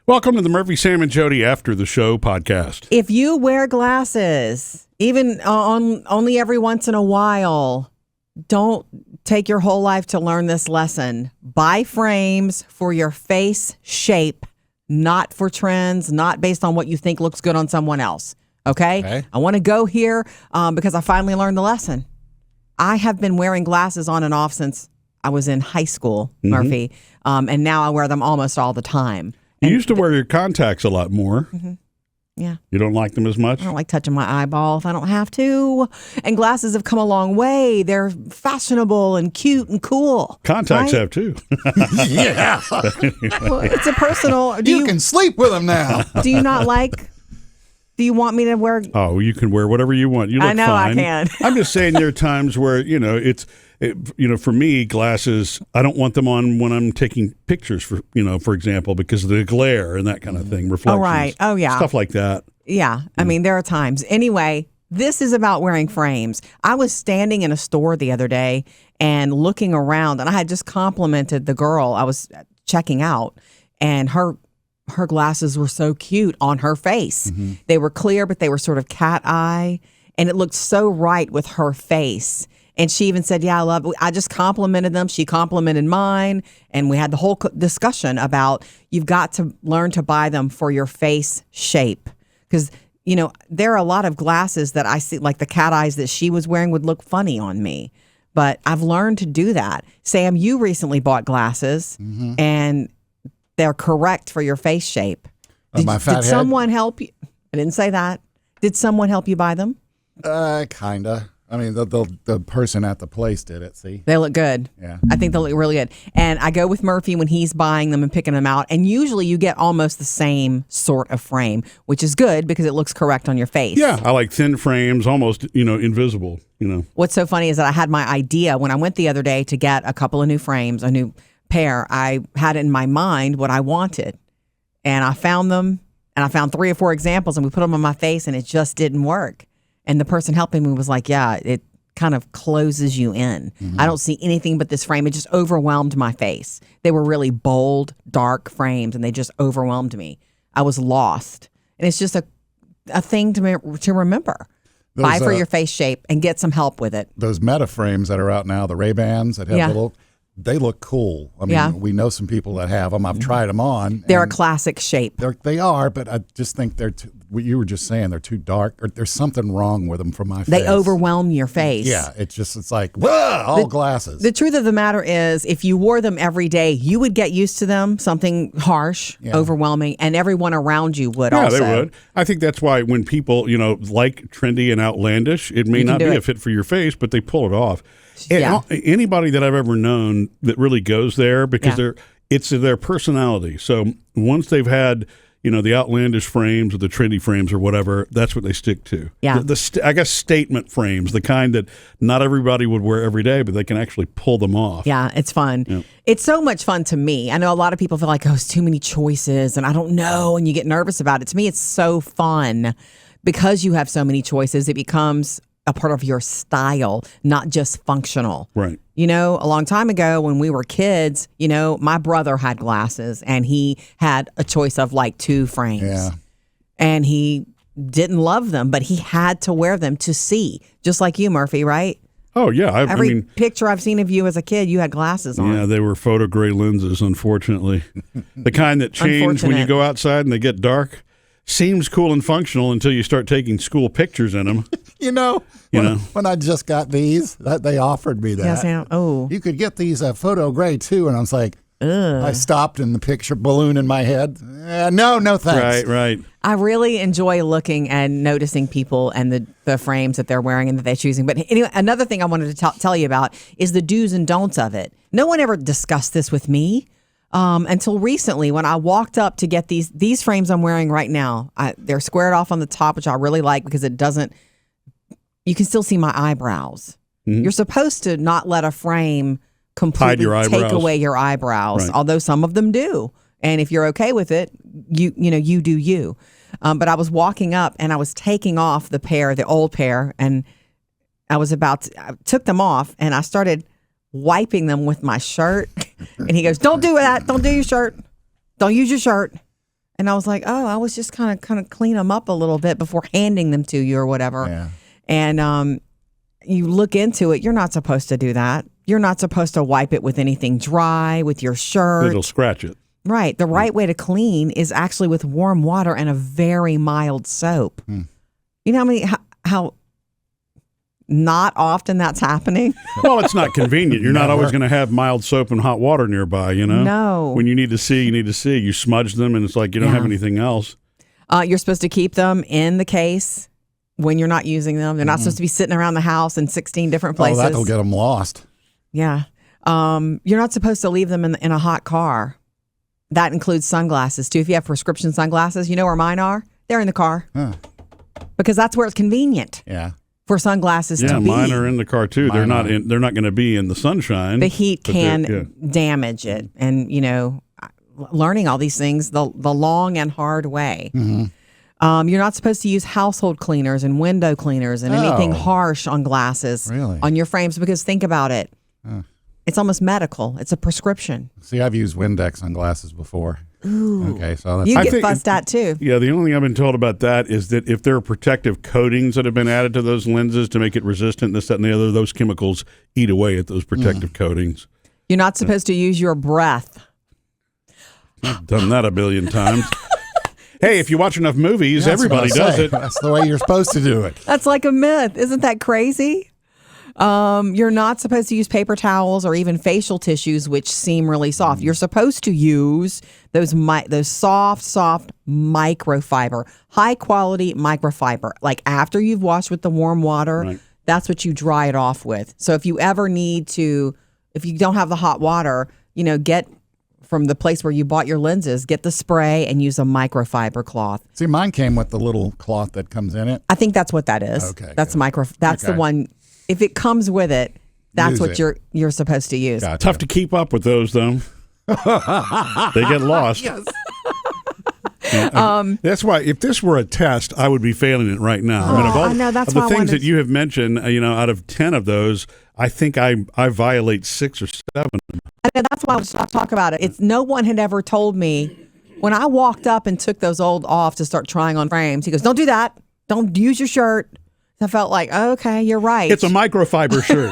Welcome to the Murphy, Sam, and Jodi After the Show podcast. If you wear glasses, even only every once in a while, don't take your whole life to learn this lesson. Buy frames for your face shape, not for trends, not based on what you think looks good on someone else. Okay? I want to go here because I finally learned the lesson. I have been wearing glasses on and off since I was in high school, Murphy, and now I wear them almost all the time. You used to wear your contacts a lot more. Yeah. You don't like them as much? I don't like touching my eyeball if I don't have to. And glasses have come a long way. They're fashionable and cute and cool. Contacts have too. Yeah. Well, it's a personal. You can sleep with them now. Do you not like? Do you want me to wear? Oh, you can wear whatever you want. You look I know fine. I can. I'm just saying there are times where, for me, glasses, I don't want them on when I'm taking pictures, for example, because of the glare and that kind of thing, reflections. Oh, right. Oh, yeah. Stuff like that. Yeah. I mean, there are times. Anyway, this is about wearing frames. I was standing in a store the other day and looking around, and I had just complimented the girl I was checking out, and her glasses were so cute on her face. They were clear, but they were sort of cat eye, and it looked so right with her face. And she even said, yeah, I love it. I just complimented them. She complimented mine. And we had the whole discussion about you've got to learn to buy them for your face shape. Because, there are a lot of glasses that I see, like the cat eyes that she was wearing would look funny on me. But I've learned to do that. Sam, you recently bought glasses and they're correct for your face shape. Did someone help you? I didn't say that. Did someone help you buy them? Kinda. I mean, the person at the place did it, see? They look good. Yeah. I think they look really good. And I go with Murphy when he's buying them and picking them out. And usually you get almost the same sort of frame, which is good because it looks correct on your face. Yeah, I like thin frames, almost, invisible, What's so funny is that I had my idea when I went the other day to get a couple of new frames, a new pair. I had in my mind what I wanted. And I found them, and I found 3 or 4 examples, and we put them on my face, and it just didn't work. And the person helping me was like, yeah, it kind of closes you in. I don't see anything but this frame. It just overwhelmed my face. They were really bold, dark frames, and they just overwhelmed me. I was lost. And it's just a thing to remember. Buy for your face shape and get some help with it. Those Meta frames that are out now, the Ray-Bans that have they look cool. I mean, we know some people that have them. I've tried them on. They're a classic shape. They are, but I just think they're what you were just saying, they're too dark. Or there's something wrong with them for my face. They overwhelm your face. Yeah, it's like, whoa, glasses. The truth of the matter is, if you wore them every day, you would get used to them, something harsh, overwhelming, and everyone around you would also. Yeah, they would. I think that's why when people, like trendy and outlandish, it may not be a fit for your face, but they pull it off. And anybody that I've ever known that really goes there because it's their personality. So once they've had, the outlandish frames or the trendy frames or whatever, that's what they stick to. Yeah. I guess statement frames, the kind that not everybody would wear every day, but they can actually pull them off. Yeah, it's fun. Yeah. It's so much fun to me. I know a lot of people feel like, it's too many choices and I don't know, and you get nervous about it. To me, it's so fun because you have so many choices. It becomes a part of your style, not just functional. Right. A long time ago when we were kids, my brother had glasses and he had a choice of like 2 frames. Yeah. And he didn't love them, but he had to wear them to see, just like you, Murphy, right? Oh, yeah. Every picture I've seen of you as a kid, you had glasses on. Yeah, they were photo gray lenses, unfortunately. The kind that change when you go outside and they get dark. Seems cool and functional until you start taking school pictures in them. When I just got these, they offered me that. Yes, you could get these photo gray too, and I was like, I stopped in the picture balloon in my head. No thanks. Right. I really enjoy looking and noticing people and the frames that they're wearing and that they're choosing. But anyway, another thing I wanted to tell you about is the do's and don'ts of it. No one ever discussed this with me. Until recently when I walked up to get these frames I'm wearing right now. They're squared off on the top, which I really like because you can still see my eyebrows. You're supposed to not let a frame completely take away your eyebrows, right. Although some of them do. And if you're okay with it, you do you. But I was walking up and I was taking off the old pair, and I took them off and I started wiping them with my shirt. And he goes, don't do that. Don't do your shirt. Don't use your shirt. And I was like, oh, I was just kind of clean them up a little bit before handing them to you or whatever. Yeah. And you look into it, you're not supposed to do that. You're not supposed to wipe it with anything dry, with your shirt. It'll scratch it. Right. The right way to clean is actually with warm water and a very mild soap. You know how not often that's happening? Well, it's not convenient. You're not always going to have mild soap and hot water nearby, you know? No. When you need to see, you need to see. You smudge them, and it's like you don't have anything else. You're supposed to keep them in the case when you're not using them. They're not supposed to be sitting around the house in 16 different places. Oh, that'll get them lost. Yeah. You're not supposed to leave them in a hot car. That includes sunglasses, too. If you have prescription sunglasses, you know where mine are? They're in the car. Huh. Because that's where it's convenient. Yeah. For sunglasses to be. Yeah, mine are in the car too. They're not going to be in the sunshune. The heat can damage it, and learning all these things the long and hard way. You're not supposed to use household cleaners and window cleaners and anything harsh on glasses on your frames, because think about it. It's almost medical. It's a prescription. See, I've used Windex on glasses before. Ooh. Okay, so that's you get fussed at too. Yeah, the only thing I've been told about that is that if there are protective coatings that have been added to those lenses to make it resistant, this, that, and the other, those chemicals eat away at those protective coatings. You're not supposed to use your breath. I've done that a billion times. Hey, if you watch enough movies, everybody does it. That's the way you're supposed to do it. That's like a myth. Isn't that crazy? You're not supposed to use paper towels or even facial tissues, which seem really soft. You're supposed to use those soft microfiber, high quality microfiber. Like after you've washed with the warm water, that's what you dry it off with. So if you ever need to, if you don't have the hot water, get from the place where you bought your lenses, get the spray and use a microfiber cloth. See, mine came with the little cloth that comes in it. I think that's what that is. Okay, that's the one. If it comes with it, that's what you're supposed to use. Gotcha. Tough to keep up with those, though. They get lost. Yes. That's why, if this were a test, I would be failing it right now. I mean, that's of the things that you have mentioned, out of 10 of those, I think I violate 6 or 7. I mean, that's why I was talking about it. It's no one had ever told me when I walked up and took those old off to start trying on frames. He goes, "Don't do that. Don't use your shirt." I felt like, okay, you're right. It's a microfiber shirt.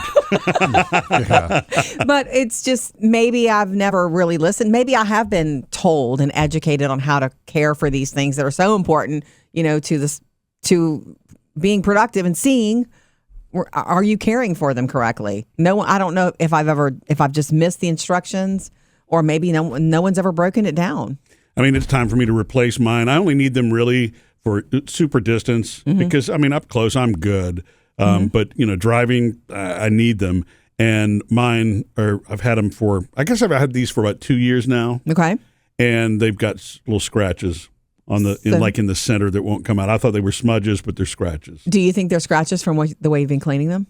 But it's just, maybe I've never really listened. Maybe I have been told and educated on how to care for these things that are so important, to being productive and seeing, are you caring for them correctly? No, I don't know if I've just missed the instructions, or maybe no one's ever broken it down. I mean, it's time for me to replace mine. I only need them really for super distance because, up close, I'm good. But, driving, I need them. And mine I've had them I've had these for about 2 years now. Okay. And they've got little scratches in the center that won't come out. I thought they were smudges, but they're scratches. Do you think they're scratches from the way you've been cleaning them?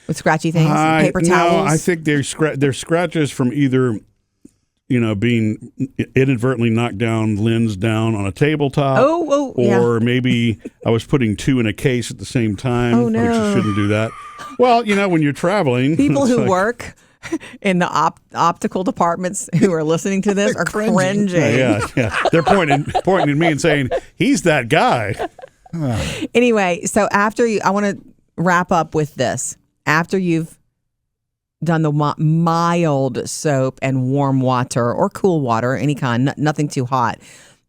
With scratchy things, paper towels? No, I think they're scratches from either being inadvertently knocked down lens down on a tabletop. Or maybe I was putting 2 in a case at the same time. Oh, no. Which you shouldn't do that. Well, when you're traveling. People who work in the optical departments who are listening to this are cringing. Yeah. They're pointing at me and saying, "He's that guy." Anyway, so I want to wrap up with this. After you've done the mild soap and warm water or cool water, any kind, nothing too hot.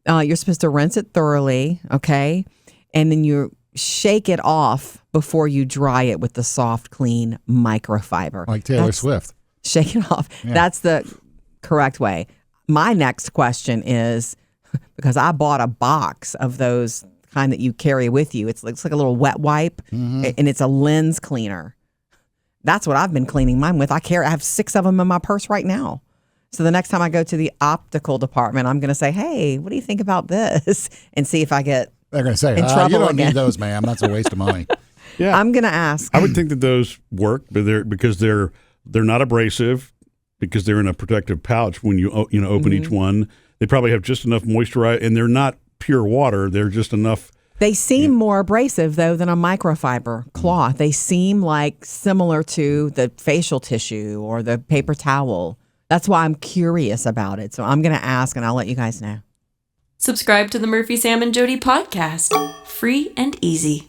You're supposed to rinse it thoroughly, okay? And then you shake it off before you dry it with the soft, clean microfiber. Like Taylor Swift. Shake it off. Yeah. That's the correct way. My next question is, because I bought a box of those kind that you carry with you. It's like a little wet wipe, and it's a lens cleaner. That's what I've been cleaning mine with. I have 6 of them in my purse right now. So the next time I go to the optical department, I'm going to say, "Hey, what do you think about this?" And see if I get They're going to say, in trouble "You don't again. need those, ma'am. That's a waste of money." Yeah, I'm going to ask. I would think that those work, but they're not abrasive, because they're in a protective pouch when you open each one. They probably have just enough moisture, and they're not pure water. They're just enough. They seem more abrasive, though, than a microfiber cloth. They seem like similar to the facial tissue or the paper towel. That's why I'm curious about it. So I'm going to ask, and I'll let you guys know. Subscribe to the Murphy, Sam, and Jodi podcast. Free and easy.